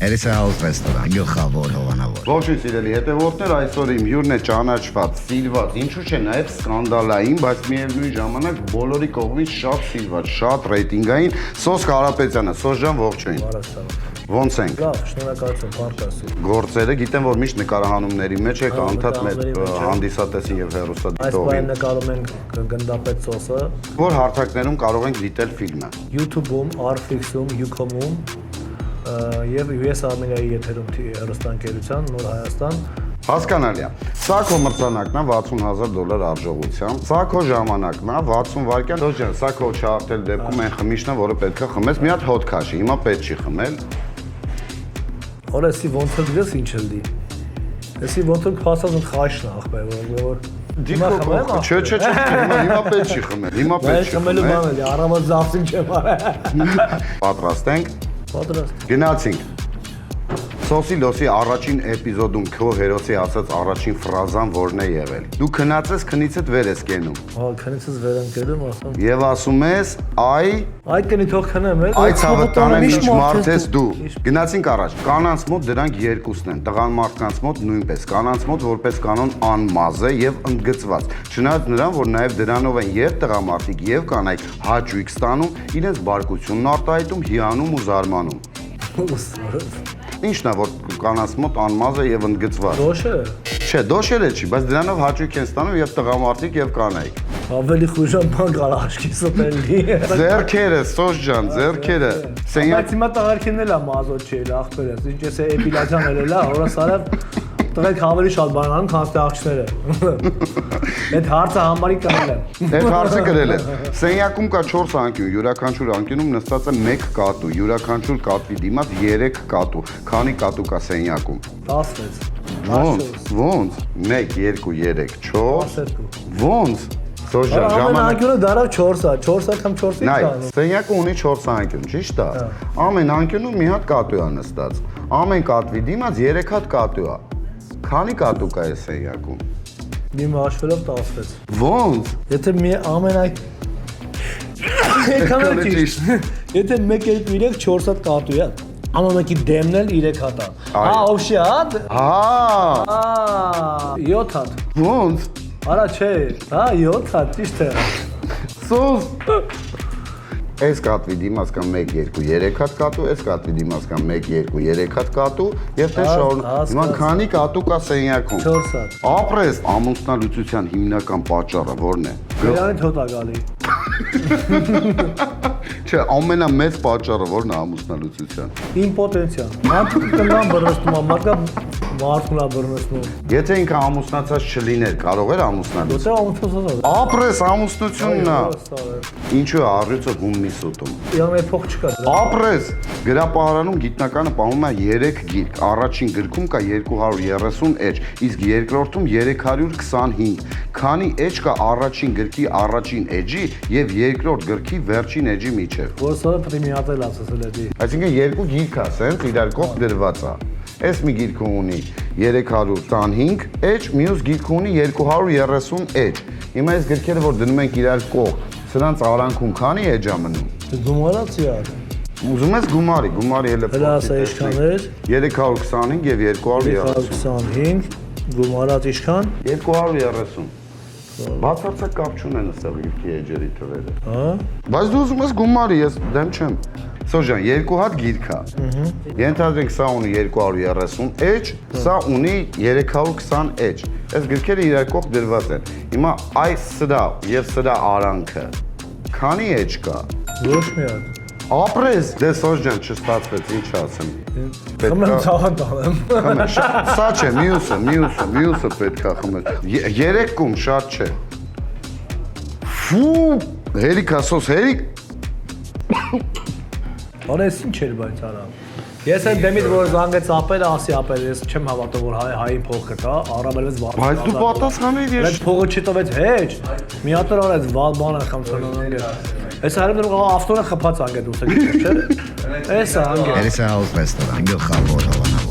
Elisa House Restaurant, գլխավոր հովանավոր։ Ողջույն սիրելի հետևորդներ, այսօր իմ հյուրն է ճանաչված, սիրված, ինչու՞ չէ նաև սկանդալային, բայց միևնույն ժամանակ բոլորի կողմից շատ սիրված, շատ ռեյտինգային Սոս Կարապետյանը։ Սոս ջան, ողջույն։ Ոնց ենք։ Լավ, շնորհակալություն, Պարկասի։ Գործերը գիտեմ, որ միշտ նկարահանումների մեջ եք, անդադ մեր հանդիսատեսին եւ հեռուստադիտողին։ Այս բանը նկարում ենք գնդապետ Սոսը։ Որ հարթակներում կարող ենք դիտել ֆիլմը։ YouTube-ում, Arflix-ում, Ucom-ում եւ US Armenia-ի եթերում հեռուստաընկերության Նոր Հայաստան։ Հասկանալի է։ Սա քո մրցանակն է $60,000 արժողությամբ։ Սա քո ժամանակն է 60 վայրկյան։ Դոս ջան, սա քո չարտել դեպքում այն խմիչն է, որը պետք է խմես։ Մի հատ հոտ քաշի, հիմա պետք չի խմել։ Օրեսի ոնց է դրես ինչ էլի։ Էսի ոնց է փաստած խաշն ախպե, որ Դիքո չէ, հիմա պետք չի խմել։ Հիմա պետք չի խմել։ Խմելու բան էլի, առավոտ զավթին չեմ արել։ Պատրաստ ենք։ Պատրաստ։ Գնացինք։ Սոսի լոսի առաջին էպիզոդում քո հերոսի ասած առաջին ֆրազան որն է եղել։ Դու քնածես քնիցդ վեր ես կենում։ Հա, քնիցս վեր եմ կերում, ասում։ Եվ ասում ես, Այդ կնի թող քնեմ, էլ։ Այդ ցավը տանեմ ինչ մարդ ես դու։ Գնացինք առաջ։ Կանանց մոտ դրանք երկուսն են, տղան մարդկանց մոտ նույնպես։ Կանանց մոտ որպես կանոն անմազ է եւ ընդգծված։ Չնայած նրան, որ նաեւ դրանով են եւ տղամարդիկ եւ կանայք հաճույք ստանում, իրենց բարկությունն արտահայտում, հիանում ու զարմանում։ Ինչն է, որ կանանց մոտ անմազ է եւ ընդգծված։ Դոշը։ Չէ, դոշերը չի, բայց դրանով հաճույք են ստանում եւ տղամարդիկ եւ կանայք։ Ավելի խուժան բան կար աշկի սոտելի։ Ձերքերը, Սոս ջան, ձերքերը։ Բայց հիմա տղերքին էլ է մազոտ չի, ախպերս։ Ինչ էս էպիլացիան էլ է, օրասարավ տղեկ ավելի շատ բան անում, քան թե աղջիկները։ Այդ հարցը համարի կրել եմ։ Այդ հարցը գրել եմ։ Սենյակում կա 4 անկյուն, յուրաքանչյուր անկյունում նստած է 1 կատու, յուրաքանչյուր կատվի դիմաց 3 կատու։ Քանի կատու կա սենյակում։ 16։ Ոնց? 1, 2, 3, 4։ Ոնց? Սոս ջան, Ամեն անկյունը դարավ 4 է, 4 անգամ 4-ից Նայ, կանում։ սենյակը ունի 4 անկյուն, ճիշտ է։ Ամեն անկյունում մի հատ կատու է նստած։ Ամեն կատվի դիմաց 3 հատ կատու է։ Քանի կատու կա այս սենյակում։ Իմ հաշվելով 16։ Ոնց? Եթե մի ամեն այդ Այդքան է ճիշտ։ Եթե 1 2 3 4 հատ կատու է։ Ամենքի դեմն էլ 3 հատ է։ Հա, օշի հատ։ Հա։ 7 հատ։ Ոնց? Արա չէ։ Հա, 7 հատ, ճիշտ է։ Սոս։ Այս կատվի դիմաց կան 1 2 3 հատ կատու, այս կատվի դիմաց կան 1 2 3 հատ կատու, եւ թե շարունակ։ Հիմա քանի կատու կա սենյակում։ 4 հատ։ Ապրես, ամուսնալուծության հիմնական պատճառը ո՞րն է։ Գրանից հոտ է գալի։ Չէ, ամենամեծ պատճառը ո՞րն է ամուսնալուծության։ Իմպոտենցիա։ Մարդը կնան բռնստում, մարդը մարդուն է բռնստում։ Եթե ինքը ամուսնացած չլիներ, կարող էր ամուսնալուծ։ Դե ամուսնացած։ Ապրես, ամուսնությունն է։ Ինչու է առյուծը գումնի սուտում։ Իրան էփոխ չկա։ Ապրես, գրապահարանում գիտնականը պահում է 3 գիրք։ Առաջին գրքում կա 230 էջ, իսկ երկրորդում 325։ Քանի էջ կա առաջին գրքի առաջին էջի եւ երկրորդ գրքի վերջին էջի միջեւ։ Որսը պետք է միացել ասել էդի։ Այսինքն երկու գիրք է, սենց իրար կողք դրված է։ Այս մի գիրքը ունի 315 էջ, մյուս գիրքը ունի 230 էջ։ Հիմա այս գրքերը որ դնում ենք իրար կողք, սրանց արանքում քանի էջ է մնում։ Գումարացի է։ Ուզում ես գումարի հələ Հրասա ինչքան էր։ 325 եւ 230։ 325 գումարած ինչքան։ 230։ Բացարձակ կապ չունեն այստեղ գիրքի էջերի թվերը։ Հա։ Բայց դու ուզում ես գումարի, ես դեմ չեմ։ Սոս ջան, 2 հատ գիրք է։ Ենթադրենք սա ունի 230 էջ, սա ունի 320 էջ։ Այս գրքերը իրար կողք դրված են։ Հիմա այս սրա եւ սրա արանքը քանի էջ կա։ Ոչ մի հատ։ Ապրես, դե Սոս ջան չստացվեց, ինչ ասեմ։ Խմեմ ցավան տանեմ։ Սա չէ, մյուսը պետք է խմել։ 3 կում շատ չէ։ Ֆու, հերիք ասոս, հերիք։ Անես ինչ էր բայց արա։ Ես այն դեմից որ զանգեց ապերը, ասի ապերը, ես չեմ հավատում որ հային փող կտա, առավելից վարձ։ Բայց դու պատասխանել ես։ Այդ փողը չտվեց հեչ։ Մի հատ արեց վալ բան է խմցանան։ Այս հարցը դեռ ավտորը խփած անգետ ուսեք, չէ՞։ Էսա անգետ։ Elisa House Restaurant, գլխավոր հովանավոր։